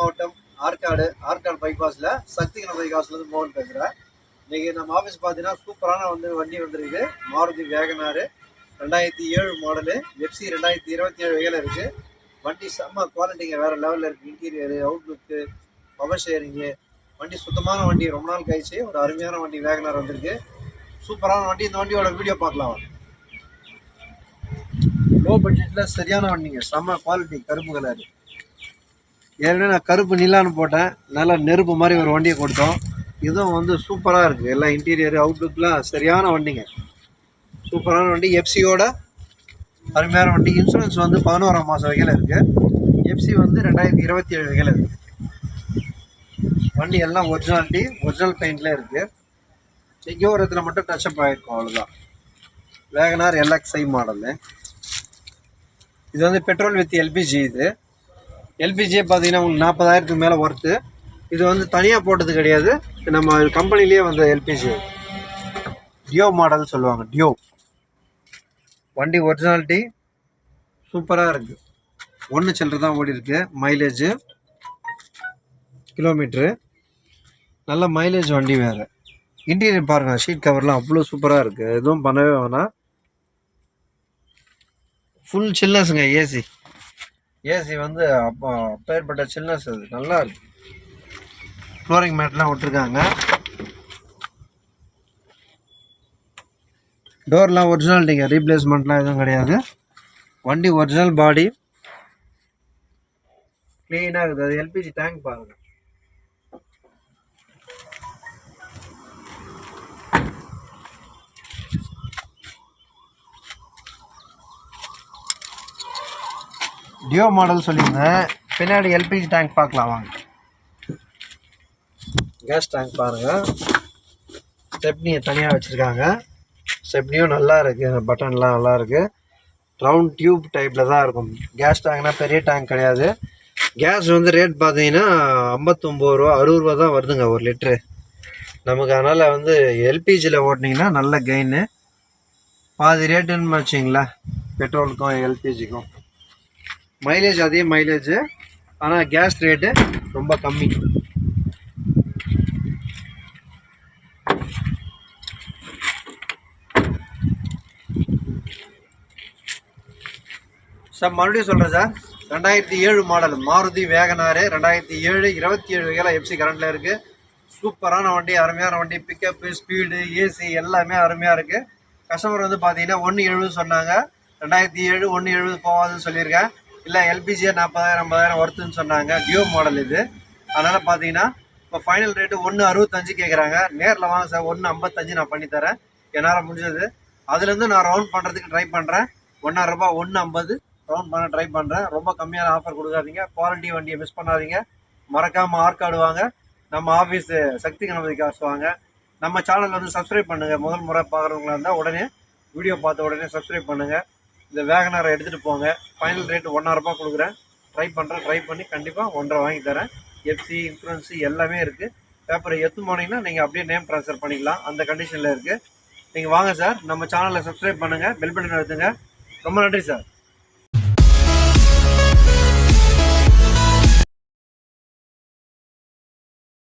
மாவட்டம் ஆற்காடு பைபாஸில் சக்தி கணபதி காசுலேருந்து மோகன் பேசுகிறேன். இன்றைக்கி நம்ம ஆஃபீஸ் பார்த்தீங்கன்னா சூப்பரான வண்டி வந்துருக்கு. மாருதி வேகனாரு 2007 மாடலு, எஃப்சி 2027 வகையில் இருக்குது. வண்டி செம்ம குவாலிட்டிங்க, வேறு லெவலில் இருக்குது. இன்டீரியரு, அவுட்லுக்கு, பவர் ஷேரிங்கு, வண்டி சுத்தமான வண்டி. ரொம்ப நாள் கழிச்சு ஒரு அருமையான வண்டி வேகனார் வந்திருக்கு. சூப்பரான வண்டி. இந்த வண்டியோட வீடியோ பார்க்கலாம். லோ பட்ஜெட்டில் சரியான வண்டிங்க, செம்ம குவாலிட்டி. கருப்பு கலர். ஏற்கனவே நான் கருப்பு நிலான்னு போட்டேன், நல்லா நெருப்பு மாதிரி ஒரு வண்டியை கொடுத்தோம். இதுவும் வந்து சூப்பராக இருக்குது. எல்லாம் இன்டீரியர் அவுட்லுக்லாம் சரியான வண்டிங்க, சூப்பரான வண்டி. எஃப்சியோட அருமையான வண்டி. இன்சூரன்ஸ் வந்து 11ஆம் மாதம் வகையில் இருக்குது. எஃப்சி வந்து 2027 வகையில் இருக்குது. வண்டி எல்லாம் ஒரிஜினல் பெயிண்டில் இருக்குது. எங்கேயோ ஒரு இடத்துல மட்டும் டச்சப் ஆகிருக்கும், அவ்வளோதான். Wagon R LXi model. இது வந்து பெட்ரோல் வித் எல்பிஜி. இது எல்பிஜியே பார்த்தீங்கன்னா உங்களுக்கு 40,000க்கு மேலே ஒர்த்து. இது வந்து தனியாக போட்டது கிடையாது, நம்ம கம்பெனிலேயே வந்த எல்பிஜி. டியோ மாடல் சொல்லுவாங்க, டியோ. வண்டி ஒரிஜினாலிட்டி சூப்பராக இருக்குது. 1 சில்லற தான் ஓடி இருக்கு. மைலேஜு கிலோமீட்ரு, நல்ல மைலேஜ் வண்டி. வேறு இன்டீரியர் பாருங்கள், ஷீட் கவர்லாம் அவ்வளோ சூப்பராக இருக்குது. எதுவும் பண்ணவே வேணாம். ஃபுல் சில்னஸுங்க. ஏசி வந்து அப்பேற்பட்ட சில்னஸ். அது நல்லா இருக்கு. ஃப்ளோரிங் மேட்லாம் விட்டுருக்காங்க. டோர்லாம் ஒரிஜினாலிட்டிங்க, ரீப்ளேஸ்மெண்ட்லாம் எதுவும் கிடையாது. வண்டி ஒரிஜினல் பாடி, க்ளீனாக இருக்குது. அது எல்பிஜி டேங்க் பாருங்கள். டியோ மாடல் சொல்லியிருந்தேன். பின்னாடி எல்பிஜி டேங்க் பார்க்கலாம் வாங்க. கேஸ் டேங்க் பாருங்கள். ஸ்டெப்னியை தனியாக வச்சுருக்காங்க. ஸ்டெப்னியும் நல்லா இருக்குது, பட்டன்லாம் நல்லா இருக்குது. ரவுண்ட் டியூப் டைப்பில் தான் இருக்கும். கேஸ் டேங்க்னால் பெரிய டேங்க் கிடையாது. கேஸ் வந்து ரேட் பார்த்தீங்கன்னா 59 ரூபா 60 ரூபா தான் வருதுங்க ஒரு லிட்ரு நமக்கு. அதனால் வந்து எல்பிஜியில் ஓட்டினீங்கன்னா நல்ல கெயின். பாதி ரேட்டுன்னு வச்சிங்களேன் பெட்ரோலுக்கும் எல்பிஜிக்கும். மைலேஜ் அதே மைலேஜ், ஆனால் கேஸ் ரேட்டு ரொம்ப கம்மி. சார் மறுபடியும் சொல்கிறேன் சார், 2007 மாடல் மாருதி வேகனாரு 2007 27 வகையில் எஃப்சி கரண்டில் இருக்குது. சூப்பரான வண்டி, அருமையான வண்டி. பிக்கப்பு, ஸ்பீடு, ஏசி எல்லாமே அருமையாக இருக்குது. கஸ்டமர் வந்து பார்த்தீங்கன்னா 170 சொன்னாங்க. 2007 170 போகாதுன்னு சொல்லியிருக்கேன். இல்லை எல்பிஜியே 40,000 50,000 ஒர்த்துன்னு சொன்னாங்க. டியோ மாடல் இது. அதனால் பார்த்தீங்கன்னா இப்போ ஃபைனல் ரேட்டு 165 கேட்குறாங்க. நேரில் வாங்க சார், 155 நான் பண்ணித்தரேன் என்னால் முடிஞ்சது. அதுலேருந்து நான் ரவுண்ட் பண்ணுறதுக்கு ட்ரை பண்ணுறேன். 1,000 ரூபா 150 ரவுண்ட் பண்ண ட்ரை பண்ணுறேன். ரொம்ப கம்மியான ஆஃபர் கொடுக்காதீங்க. குவாலிட்டி வண்டியை மிஸ் பண்ணாதீங்க. மறக்காமல் ஆற்காடு வாங்க. நம்ம ஆஃபீஸு சக்தி கணபதி காசு வாங்க. நம்ம சேனல் வந்து சப்ஸ்கிரைப் பண்ணுங்கள். முதல் முறை பார்க்குறவங்களா இருந்தால் உடனே வீடியோ பார்த்த உடனே சப்ஸ்கிரைப் பண்ணுங்கள். இந்த வேகனாரை எடுத்துகிட்டு போங்க. ஃபைனல் ரேட்டு 1,000 ரூபா கொடுக்குறேன். ட்ரை பண்ணி கண்டிப்பாக 1,500 வாங்கி தரேன். எஃப்சி இன்சூரன்ஸு எல்லாமே இருக்குது. பேப்பரை எடுத்து போனீங்கன்னா நீங்கள் அப்படியே நேம் ட்ரான்ஸ்ஃபர் பண்ணிக்கலாம். அந்த கண்டிஷனில் இருக்குது. நீங்கள் வாங்க சார், நம்ம சேனலை சப்ஸ்கிரைப் பண்ணுங்கள், பெல் பட்டன் அழுத்துங்க. ரொம்ப நன்றி சார்.